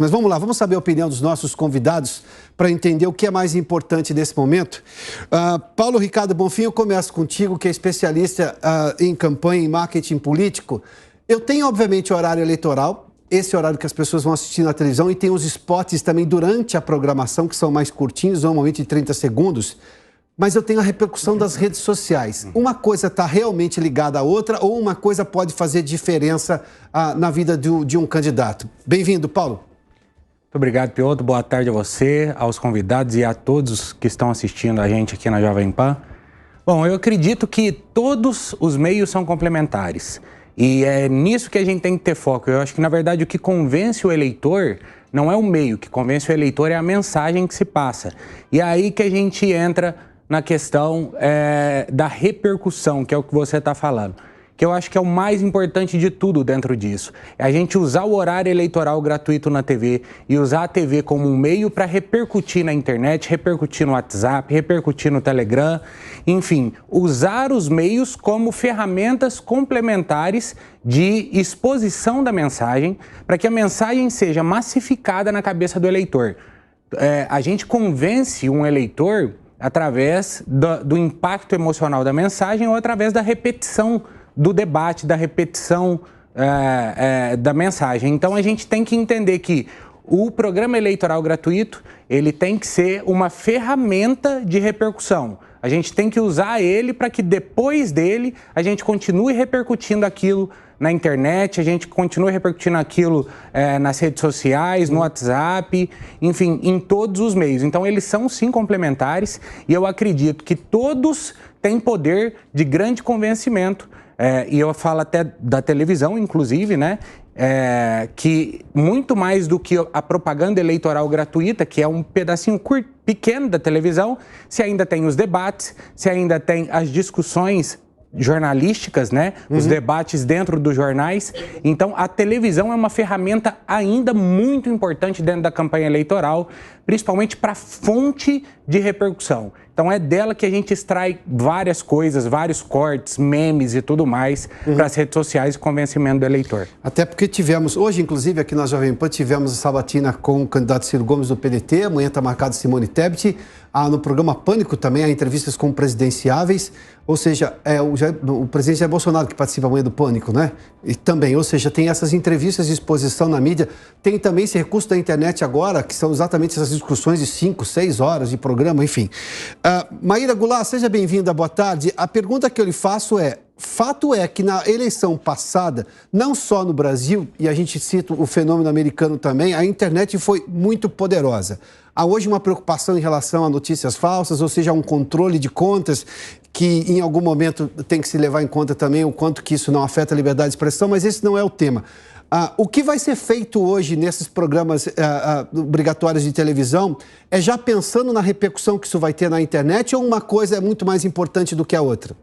Mas vamos lá, vamos saber a opinião dos nossos convidados para entender o que é mais importante nesse momento. Paulo Ricardo Bonfim, eu começo contigo, que é especialista em campanha e marketing político. Eu tenho, obviamente, o horário eleitoral, esse horário que as pessoas vão assistir na televisão, e tem os spots também durante a programação, que são mais curtinhos, normalmente de 30 segundos. Mas eu tenho a repercussão das redes sociais. Uma coisa está realmente ligada à outra ou uma coisa pode fazer diferença na vida de um candidato? Bem-vindo, Paulo. Muito obrigado, Piotr. Boa tarde a você, aos convidados e a todos que estão assistindo a gente aqui na Jovem Pan. Bom, eu acredito que todos os meios são complementares. E é nisso que a gente tem que ter foco. Eu acho que, na verdade, o que convence o eleitor não é o meio. O que convence o eleitor é a mensagem que se passa. E é aí que a gente entra na questão da repercussão, que é o que você está falando. Que eu acho que é o mais importante de tudo dentro disso. É a gente usar o horário eleitoral gratuito na TV e usar a TV como um meio para repercutir na internet, repercutir no WhatsApp, repercutir no Telegram, enfim, usar os meios como ferramentas complementares de exposição da mensagem, para que a mensagem seja massificada na cabeça do eleitor. A gente convence um eleitor através do impacto emocional da mensagem ou através da repetição do debate, da repetição da mensagem. Então, a gente tem que entender que o programa eleitoral gratuito, ele tem que ser uma ferramenta de repercussão. A gente tem que usar ele para que depois dele a gente continue repercutindo aquilo na internet, a gente continue repercutindo aquilo nas redes sociais, no WhatsApp, enfim, em todos os meios. Então, eles são sim complementares e eu acredito que todos têm poder de grande convencimento. E eu falo até da televisão, inclusive, né? Que muito mais do que a propaganda eleitoral gratuita, que é um pedacinho pequeno da televisão, se ainda tem os debates, se ainda tem as discussões jornalísticas, né? Os debates dentro dos jornais. Então, a televisão é uma ferramenta ainda muito importante dentro da campanha eleitoral, principalmente para fonte de repercussão. Então, é dela que a gente extrai várias coisas, vários cortes, memes e tudo mais para as redes sociais e convencimento do eleitor. Até porque tivemos, hoje, inclusive, aqui na Jovem Pan, tivemos a sabatina com o candidato Ciro Gomes do PDT, amanhã está marcado Simone Tebet. No programa Pânico também há entrevistas com presidenciáveis, ou seja, o presidente Jair Bolsonaro que participa amanhã do Pânico, né? E também, ou seja, tem essas entrevistas de exposição na mídia, tem também esse recurso da internet agora, que são exatamente essas discussões de 5, 6 horas de programa, enfim. Maíra Goulart, seja bem-vinda, boa tarde. A pergunta que eu lhe faço é, fato é que na eleição passada, não só no Brasil, e a gente cita o fenômeno americano também, a internet foi muito poderosa. Há hoje uma preocupação em relação a notícias falsas, ou seja, um controle de contas que em algum momento tem que se levar em conta também o quanto que isso não afeta a liberdade de expressão, mas esse não é o tema. O que vai ser feito hoje nesses programas obrigatórios de televisão é já pensando na repercussão que isso vai ter na internet ou uma coisa é muito mais importante do que a outra?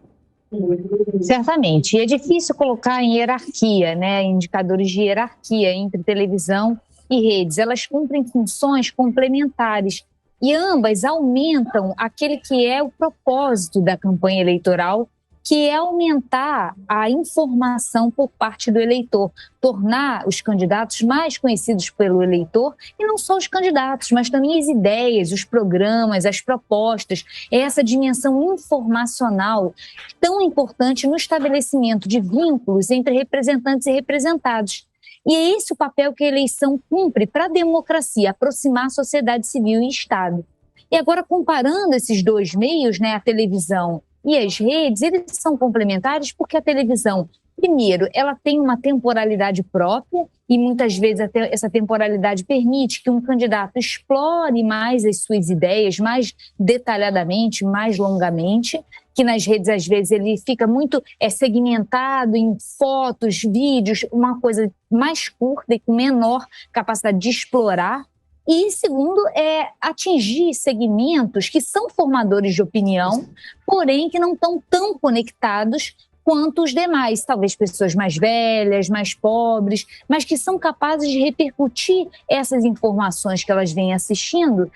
Certamente. E é difícil colocar em hierarquia, né, indicadores de hierarquia entre televisão e redes. Elas cumprem funções complementares e ambas aumentam aquele que é o propósito da campanha eleitoral, que é aumentar a informação por parte do eleitor, tornar os candidatos mais conhecidos pelo eleitor, e não só os candidatos, mas também as ideias, os programas, as propostas, essa dimensão informacional tão importante no estabelecimento de vínculos entre representantes e representados. E é esse o papel que a eleição cumpre para a democracia, aproximar a sociedade civil e Estado. E agora, comparando esses dois meios, né, a televisão e as redes, eles são complementares porque a televisão, primeiro, ela tem uma temporalidade própria e muitas vezes até essa temporalidade permite que um candidato explore mais as suas ideias, mais detalhadamente, mais longamente, que nas redes às vezes ele fica muito segmentado em fotos, vídeos, uma coisa mais curta e com menor capacidade de explorar. E segundo, é atingir segmentos que são formadores de opinião, porém que não estão tão conectados quanto os demais, talvez pessoas mais velhas, mais pobres, mas que são capazes de repercutir essas informações que elas vêm assistindo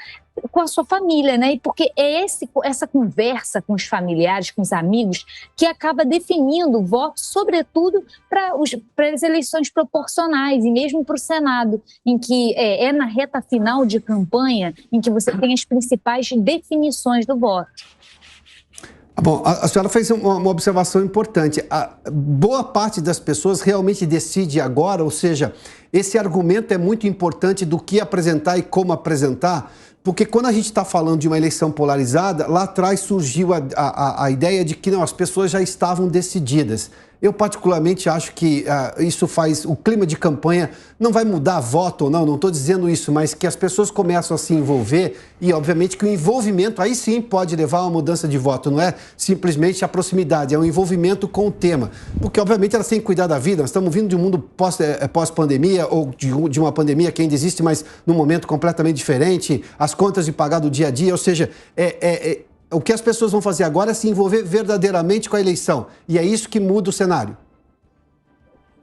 com a sua família, né? E porque é essa conversa com os familiares, com os amigos, que acaba definindo o voto, sobretudo para as eleições proporcionais e mesmo para o Senado, em que é na reta final de campanha em que você tem as principais definições do voto. Bom, a senhora fez uma observação importante. Boa parte das pessoas realmente decide agora, ou seja, esse argumento é muito importante do que apresentar e como apresentar, porque quando a gente está falando de uma eleição polarizada, lá atrás surgiu a ideia de que não, as pessoas já estavam decididas. Eu particularmente acho que isso faz... O clima de campanha não vai mudar voto ou não estou dizendo isso, mas que as pessoas começam a se envolver e, obviamente, que o envolvimento aí sim pode levar a uma mudança de voto. Não é simplesmente a proximidade, é o envolvimento com o tema. Porque, obviamente, elas têm que cuidar da vida. Nós estamos vindo de um mundo pós-pandemia ou de uma pandemia que ainda existe, mas num momento completamente diferente. As contas de pagar do dia a dia, ou seja, o que as pessoas vão fazer agora é se envolver verdadeiramente com a eleição. E é isso que muda o cenário.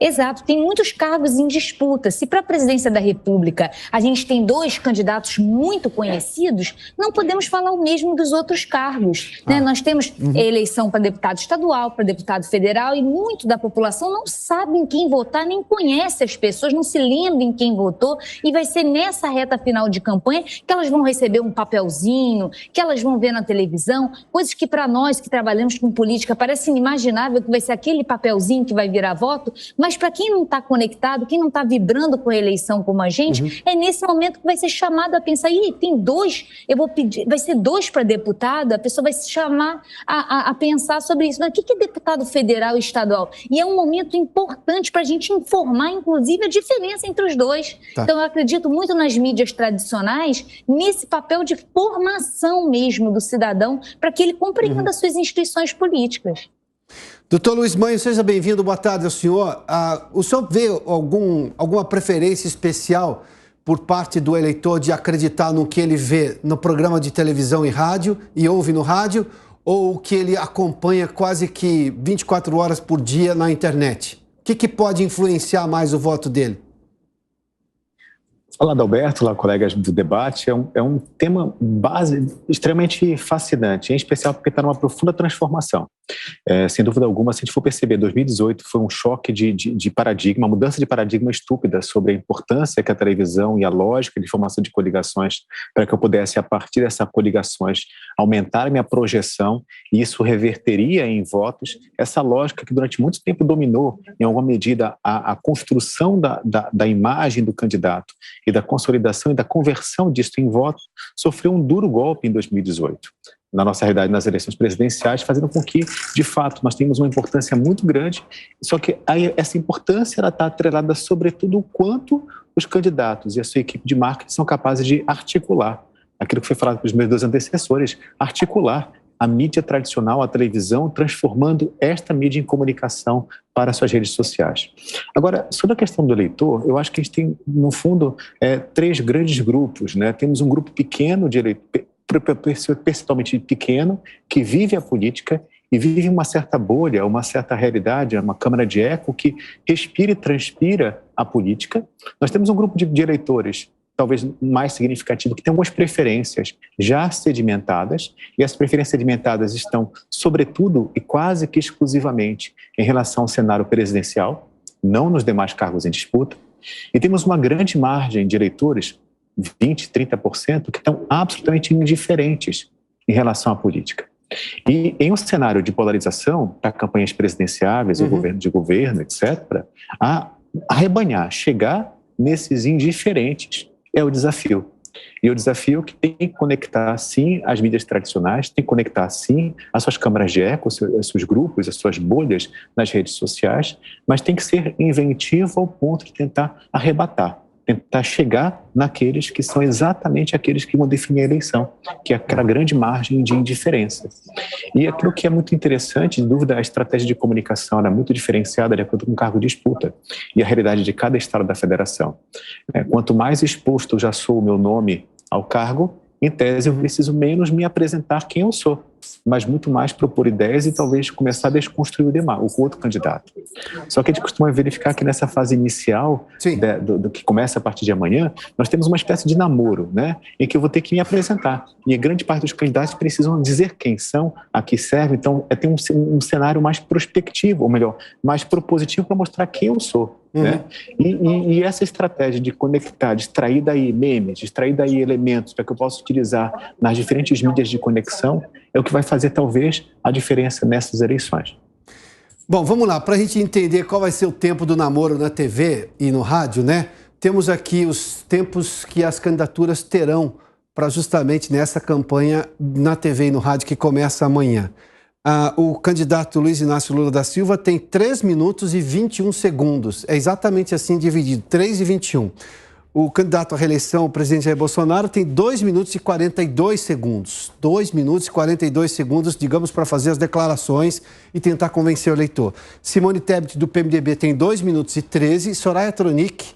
Exato, tem muitos cargos em disputa. Se para a presidência da República a gente tem 2 candidatos muito conhecidos, não podemos falar o mesmo dos outros cargos, né? Nós temos eleição para deputado estadual, para deputado federal, e muito da população não sabe em quem votar, nem conhece as pessoas, não se lembra em quem votou, e vai ser nessa reta final de campanha que elas vão receber um papelzinho, que elas vão ver na televisão, coisas que para nós que trabalhamos com política parece inimaginável que vai ser aquele papelzinho que vai virar voto, mas para quem não está conectado, quem não está vibrando com a eleição como a gente, é nesse momento que vai ser chamado a pensar, tem 2, eu vou pedir, vai ser 2 para deputado, a pessoa vai se chamar a pensar sobre isso. Mas o que é deputado federal e estadual? E é um momento importante para a gente informar, inclusive, a diferença entre os dois. Tá. Então, eu acredito muito nas mídias tradicionais, nesse papel de formação mesmo do cidadão, para que ele compreenda as suas instituições políticas. Doutor Luiz Manho, seja bem-vindo, boa tarde ao senhor. O senhor vê alguma preferência especial por parte do eleitor de acreditar no que ele vê no programa de televisão e rádio e ouve no rádio, ou que ele acompanha quase que 24 horas por dia na internet? O que pode influenciar mais o voto dele? Olá, Adalberto, olá, colegas do debate. É um tema base extremamente fascinante, em especial porque está numa profunda transformação. Sem dúvida alguma, se a gente for perceber, 2018 foi um choque de paradigma, uma mudança de paradigma estúpida sobre a importância que a televisão e a lógica de formação de coligações, para que eu pudesse, a partir dessas coligações, aumentar a minha projeção, e isso reverteria em votos, essa lógica que durante muito tempo dominou, em alguma medida, a construção da imagem do candidato e da consolidação e da conversão disso em voto, sofreu um duro golpe em 2018. Na nossa realidade, nas eleições presidenciais, fazendo com que, de fato, nós temos uma importância muito grande, só que aí, essa importância está atrelada, sobretudo, o quanto os candidatos e a sua equipe de marketing são capazes de articular aquilo que foi falado pelos meus 2 antecessores, articular a mídia tradicional, a televisão, transformando esta mídia em comunicação para suas redes sociais. Agora, sobre a questão do eleitor, eu acho que a gente tem, no fundo, 3 grandes grupos, né? Temos um grupo pequeno de eleitores, percentualmente pequeno, que vive a política e vive uma certa bolha, uma certa realidade, uma câmara de eco que respira e transpira a política. Nós temos um grupo de eleitores, talvez mais significativo, que tem algumas preferências já sedimentadas, e as preferências sedimentadas estão, sobretudo e quase que exclusivamente, em relação ao cenário presidencial, não nos demais cargos em disputa. E temos uma grande margem de eleitores, 20%, 30%, que estão absolutamente indiferentes em relação à política. E em um cenário de polarização, para campanhas presidenciáveis, o governo de governo, etc., arrebanhar, chegar nesses indiferentes é o desafio. E o desafio que tem que conectar, sim, as mídias tradicionais, tem que conectar, sim, as suas câmaras de eco, os seus grupos, as suas bolhas nas redes sociais, mas tem que ser inventivo ao ponto de tentar arrebatar, tentar chegar naqueles que são exatamente aqueles que vão definir a eleição, que é aquela grande margem de indiferença. E aquilo que é muito interessante, de dúvida, a estratégia de comunicação é muito diferenciada de acordo com o cargo de disputa e a realidade de cada estado da federação. Quanto mais exposto eu já sou o meu nome ao cargo, em tese eu preciso menos me apresentar quem eu sou. mas muito mais propor ideias e talvez começar a desconstruir o outro candidato. Só que a gente costuma verificar que nessa fase inicial, do que começa a partir de amanhã, nós temos uma espécie de namoro, né, em que eu vou ter que me apresentar. E a grande parte dos candidatos precisam dizer quem são, a que servem. Então, é ter um cenário mais prospectivo, ou melhor, mais propositivo para mostrar quem eu sou. Né? E essa estratégia de conectar, de extrair daí memes, de extrair daí elementos para que eu possa utilizar nas diferentes mídias de conexão é o que vai fazer talvez a diferença nessas eleições. Bom, vamos lá, para a gente entender qual vai ser o tempo do namoro na TV e no rádio, né? Temos aqui os tempos que as candidaturas terão para justamente nessa campanha na TV e no rádio que começa amanhã. O candidato Luiz Inácio Lula da Silva tem 3 minutos e 21 segundos. É exatamente assim dividido, 3 e 21. O candidato à reeleição, o presidente Jair Bolsonaro, tem 2 minutos e 42 segundos. 2 minutos e 42 segundos, digamos, para fazer as declarações e tentar convencer o eleitor. Simone Tebet, do PMDB, tem 2 minutos e 13. Soraya Tronic,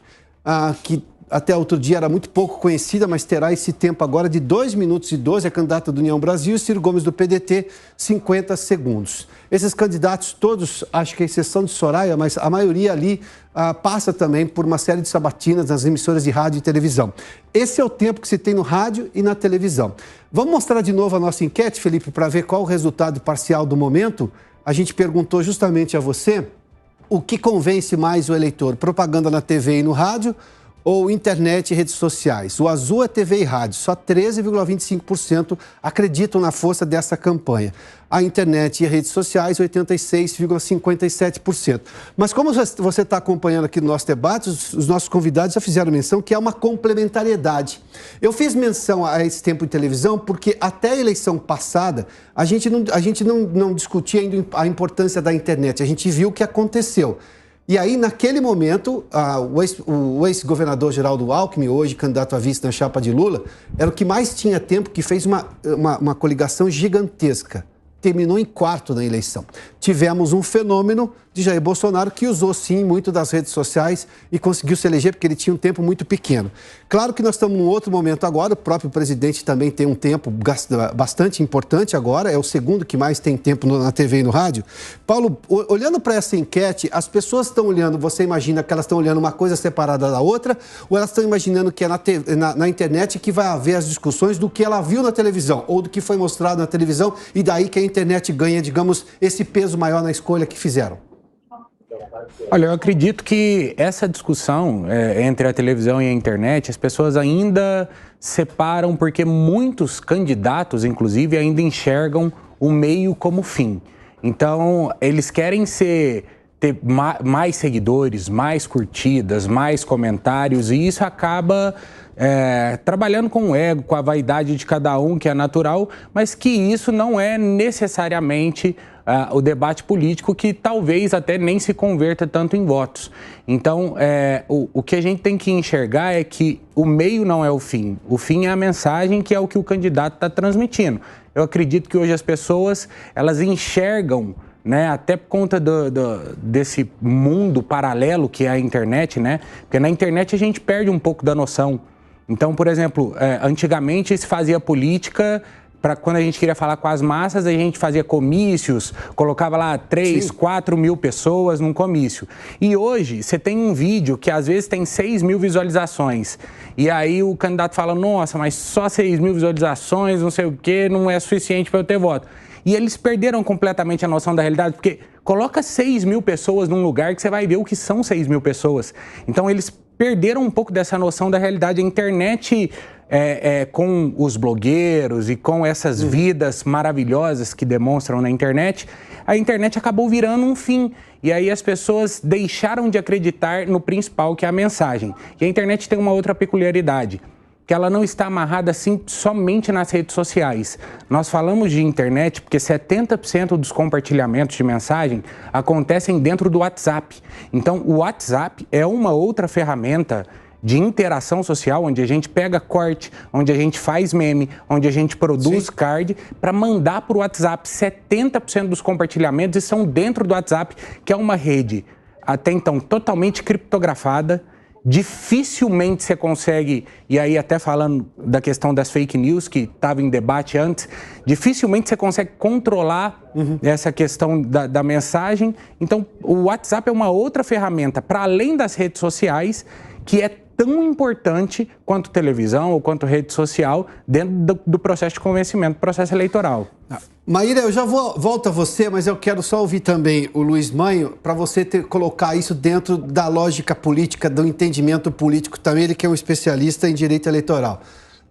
que até outro dia era muito pouco conhecida, mas terá esse tempo agora de 2 minutos e 12, é candidata do União Brasil, e Ciro Gomes do PDT, 50 segundos. Esses candidatos todos, acho que a exceção de Soraya, mas a maioria ali passa também por uma série de sabatinas nas emissoras de rádio e televisão. Esse é o tempo que se tem no rádio e na televisão. Vamos mostrar de novo a nossa enquete, Felipe, para ver qual o resultado parcial do momento. A gente perguntou justamente a você o que convence mais o eleitor, propaganda na TV e no rádio ou internet e redes sociais. O azul é TV e rádio, só 13,25% acreditam na força dessa campanha. A internet e redes sociais, 86,57%. Mas como você está acompanhando aqui no nosso debate, os nossos convidados já fizeram menção que é uma complementariedade. Eu fiz menção a esse tempo de televisão porque até a eleição passada a gente não discutia ainda a importância da internet, a gente viu o que aconteceu. E aí, naquele momento, o ex-governador Geraldo Alckmin, hoje candidato a vice na chapa de Lula, era o que mais tinha tempo, que fez uma coligação gigantesca. Terminou em quarto na eleição. Tivemos um fenômeno de Jair Bolsonaro que usou, sim, muito das redes sociais e conseguiu se eleger porque ele tinha um tempo muito pequeno. Claro que nós estamos num outro momento agora, o próprio presidente também tem um tempo bastante importante agora, é o segundo que mais tem tempo na TV e no rádio. Paulo, olhando para essa enquete, as pessoas estão olhando, você imagina que elas estão olhando uma coisa separada da outra, ou elas estão imaginando que é na internet que vai haver as discussões do que ela viu na televisão, ou do que foi mostrado na televisão, e daí que a internet ganha, digamos, esse peso maior na escolha que fizeram? Olha, eu acredito que essa discussão entre a televisão e a internet, as pessoas ainda separam porque muitos candidatos, inclusive, ainda enxergam o meio como fim. Então, eles querem ter mais seguidores, mais curtidas, mais comentários, e isso acaba trabalhando com o ego, com a vaidade de cada um, que é natural, mas que isso não é necessariamente o debate político, que talvez até nem se converta tanto em votos. Então, o que a gente tem que enxergar é que o meio não é o fim é a mensagem, que é o que o candidato está transmitindo. Eu acredito que hoje as pessoas, elas enxergam, né, até por conta desse mundo paralelo que é a internet, né? Porque na internet a gente perde um pouco da noção. Então, por exemplo, antigamente se fazia política, quando a gente queria falar com as massas, a gente fazia comícios, colocava lá 3, 4 mil pessoas num comício. E hoje você tem um vídeo que às vezes tem 6 mil visualizações. E aí o candidato fala, nossa, mas só 6 mil visualizações, não sei o quê, não é suficiente para eu ter voto. E eles perderam completamente a noção da realidade, porque coloca 6 mil pessoas num lugar que você vai ver o que são 6 mil pessoas. Então eles perderam um pouco dessa noção da realidade. A internet, com os blogueiros e com essas vidas maravilhosas que demonstram na internet, a internet acabou virando um fim. E aí as pessoas deixaram de acreditar no principal, que é a mensagem. E a internet tem uma outra peculiaridade, que ela não está amarrada assim somente nas redes sociais. Nós falamos de internet porque 70% dos compartilhamentos de mensagem acontecem dentro do WhatsApp. Então, o WhatsApp é uma outra ferramenta de interação social, onde a gente pega corte, onde a gente faz meme, onde a gente produz card para mandar para o WhatsApp. 70% dos compartilhamentos estão dentro do WhatsApp, que é uma rede até então totalmente criptografada, dificilmente você consegue, e aí até falando da questão das fake news, que estava em debate antes, dificilmente você consegue controlar essa questão da mensagem. Então, o WhatsApp é uma outra ferramenta, para além das redes sociais, que é tão importante quanto televisão ou quanto rede social dentro do processo de convencimento, processo eleitoral. Maíra, eu já volto a você, mas eu quero só ouvir também o Luiz Manho, para você colocar isso dentro da lógica política, do entendimento político também, ele que é um especialista em direito eleitoral.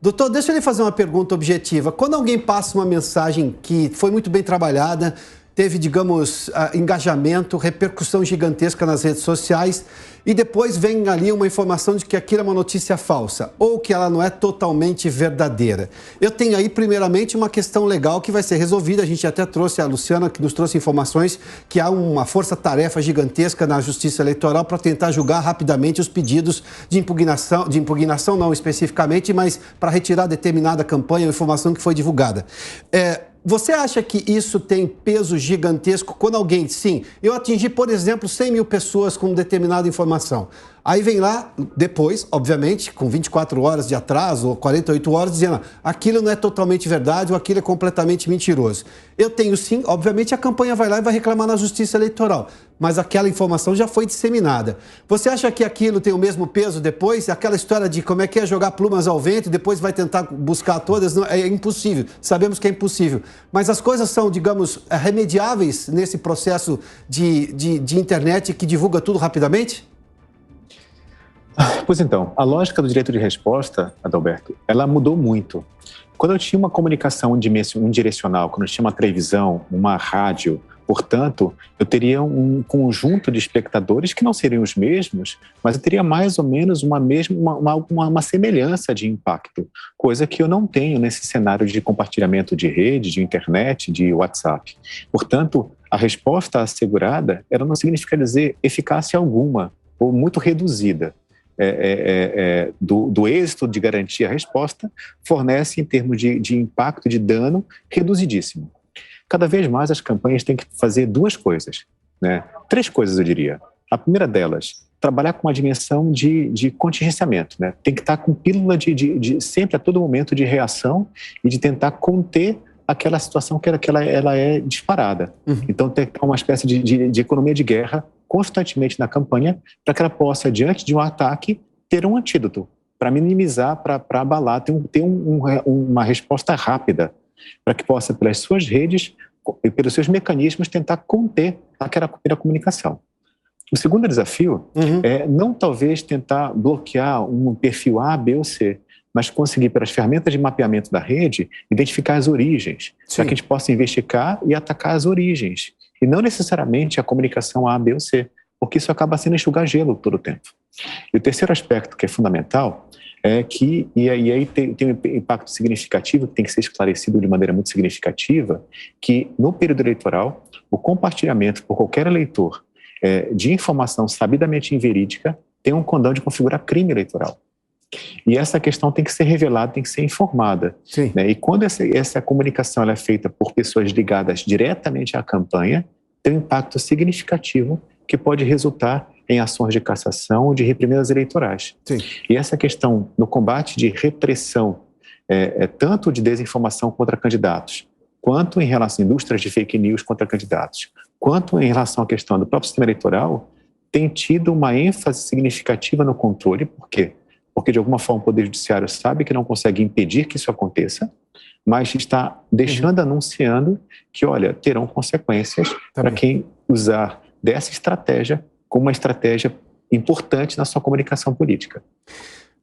Doutor, deixa eu lhe fazer uma pergunta objetiva. Quando alguém passa uma mensagem que foi muito bem trabalhada, teve, digamos, engajamento, repercussão gigantesca nas redes sociais e depois vem ali uma informação de que aquilo é uma notícia falsa ou que ela não é totalmente verdadeira. Eu tenho aí, primeiramente, uma questão legal que vai ser resolvida. A gente até trouxe a Luciana, que nos trouxe informações que há uma força-tarefa gigantesca na Justiça Eleitoral para tentar julgar rapidamente os pedidos de impugnação não especificamente, mas para retirar determinada campanha ou informação que foi divulgada. Você acha que isso tem peso gigantesco quando alguém, sim, eu atingi, por exemplo, 100 mil pessoas com determinada informação. Aí vem lá, depois, obviamente, com 24 horas de atraso ou 48 horas, dizendo aquilo não é totalmente verdade ou aquilo é completamente mentiroso. Eu tenho sim, obviamente a campanha vai lá e vai reclamar na Justiça Eleitoral, mas aquela informação já foi disseminada. Você acha que aquilo tem o mesmo peso depois? Aquela história de como é que é jogar plumas ao vento e depois vai tentar buscar todas? Não, é impossível, sabemos que é impossível. Mas as coisas são, digamos, remediáveis nesse processo de internet que divulga tudo rapidamente? Pois então, a lógica do direito de resposta, Adalberto, ela mudou muito. Quando eu tinha uma comunicação unidirecional, quando eu tinha uma televisão, uma rádio, portanto, eu teria um conjunto de espectadores que não seriam os mesmos, mas eu teria mais ou menos uma semelhança de impacto, coisa que eu não tenho nesse cenário de compartilhamento de rede, de internet, de WhatsApp. Portanto, a resposta assegurada, ela não significa dizer eficácia alguma ou muito reduzida. Do êxito de garantir a resposta, fornece em termos de impacto, de dano, reduzidíssimo. Cada vez mais as campanhas têm que fazer duas coisas, né? Três coisas, eu diria. A primeira delas, trabalhar com uma dimensão de contingenciamento, né? Tem que estar com pílula sempre a todo momento de reação e de tentar conter aquela situação que ela é disparada. Então tem que ter uma espécie de economia de guerra constantemente na campanha para que ela possa, diante de um ataque, ter um antídoto, para minimizar, para abalar, ter uma resposta rápida, para que possa, pelas suas redes e pelos seus mecanismos, tentar conter aquela primeira comunicação. O segundo desafio é não talvez tentar bloquear um perfil A, B ou C, mas conseguir, pelas ferramentas de mapeamento da rede, identificar as origens, para que a gente possa investigar e atacar as origens, e não necessariamente a comunicação A, B ou C, porque isso acaba sendo enxugar gelo todo o tempo. E o terceiro aspecto que é fundamental é que, e aí tem um impacto significativo, que tem que ser esclarecido de maneira muito significativa, que no período eleitoral, o compartilhamento por qualquer eleitor de informação sabidamente inverídica tem um condão de configurar crime eleitoral. E essa questão tem que ser revelada, tem que ser informada. Né? E quando essa comunicação ela é feita por pessoas ligadas diretamente à campanha, tem um impacto significativo que pode resultar em ações de cassação ou de reprimendas eleitorais. E essa questão no combate de repressão, tanto de desinformação contra candidatos, quanto em relação a indústrias de fake news contra candidatos, quanto em relação à questão do próprio sistema eleitoral, tem tido uma ênfase significativa no controle. Por quê? Porque, de alguma forma, o Poder Judiciário sabe que não consegue impedir que isso aconteça, mas está deixando, anunciando que, olha, terão consequências para quem usar dessa estratégia como uma estratégia importante na sua comunicação política.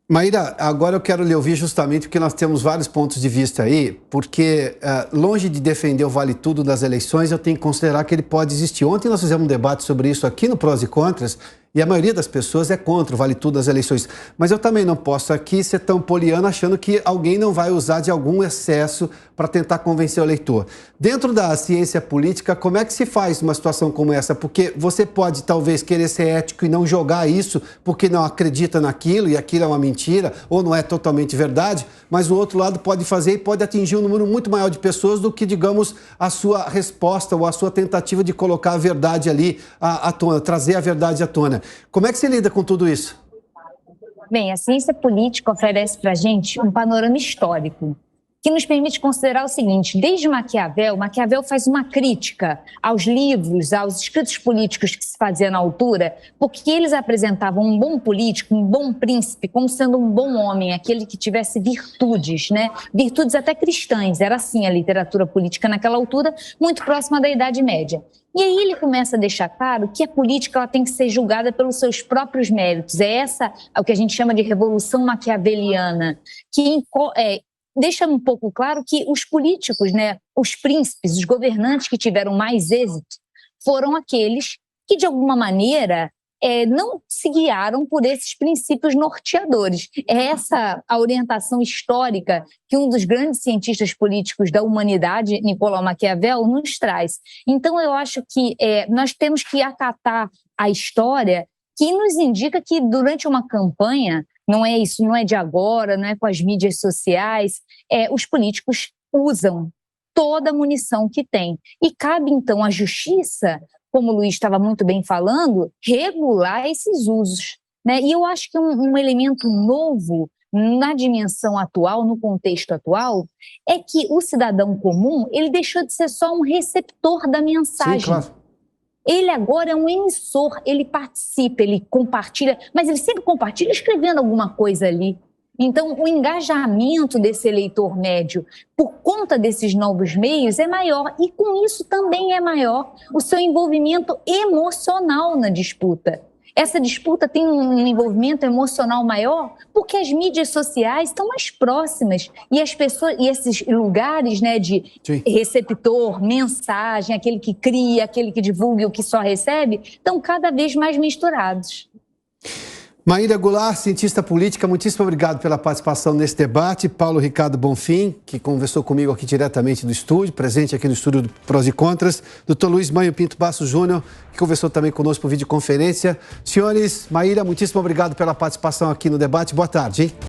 Maíra, agora eu quero lhe ouvir justamente porque nós temos vários pontos de vista aí, porque longe de defender o vale tudo das eleições, eu tenho que considerar que ele pode existir. Ontem nós fizemos um debate sobre isso aqui no Prós e Contras, e a maioria das pessoas é contra o vale tudo das eleições. Mas eu também não posso aqui ser tão poliana achando que alguém não vai usar de algum excesso para tentar convencer o eleitor. Dentro da ciência política, como é que se faz uma situação como essa? Porque você pode talvez querer ser ético e não jogar isso porque não acredita naquilo e aquilo é uma mentira ou não é totalmente verdade, mas o outro lado pode fazer e pode atingir um número muito maior de pessoas do que, digamos, a sua resposta ou a sua tentativa de colocar a verdade ali à tona, trazer a verdade à tona. Como é que você lida com tudo isso? Bem, a ciência política oferece para a gente um panorama histórico que nos permite considerar o seguinte: desde Maquiavel faz uma crítica aos livros, aos escritos políticos que se faziam na altura, porque eles apresentavam um bom político, um bom príncipe, como sendo um bom homem, aquele que tivesse virtudes, né? Virtudes até cristãs, era assim a literatura política naquela altura, muito próxima da Idade Média. E aí ele começa a deixar claro que a política ela tem que ser julgada pelos seus próprios méritos. É o que a gente chama de revolução maquiaveliana, que deixa um pouco claro que os políticos, né, os príncipes, os governantes que tiveram mais êxito foram aqueles que, de alguma maneira, não se guiaram por esses princípios norteadores. É essa a orientação histórica que um dos grandes cientistas políticos da humanidade, Nicolau Maquiavel, nos traz. Então, eu acho que nós temos que acatar a história que nos indica que, durante uma campanha, não é de agora, não é com as mídias sociais, os políticos usam toda a munição que tem. E cabe, então, à justiça, como o Luiz estava muito bem falando, regular esses usos, né? E eu acho que um elemento novo na dimensão atual, no contexto atual, é que o cidadão comum ele deixou de ser só um receptor da mensagem. Sim, claro. Ele agora é um emissor, ele participa, ele compartilha, mas ele sempre compartilha escrevendo alguma coisa ali. Então, o engajamento desse eleitor médio, por conta desses novos meios, é maior. E com isso também é maior o seu envolvimento emocional na disputa. Essa disputa tem um envolvimento emocional maior porque as mídias sociais estão mais próximas e as pessoas e esses lugares, né, de receptor, mensagem, aquele que cria, aquele que divulga e o que só recebe, estão cada vez mais misturados. Maíra Goulart, cientista política, muitíssimo obrigado pela participação nesse debate. Paulo Ricardo Bonfim, que conversou comigo aqui diretamente do estúdio, presente aqui no estúdio do Prós e Contras. Dr. Luiz Manho Pinto Basso Júnior, que conversou também conosco por videoconferência. Senhores, Maíra, muitíssimo obrigado pela participação aqui no debate. Boa tarde, hein?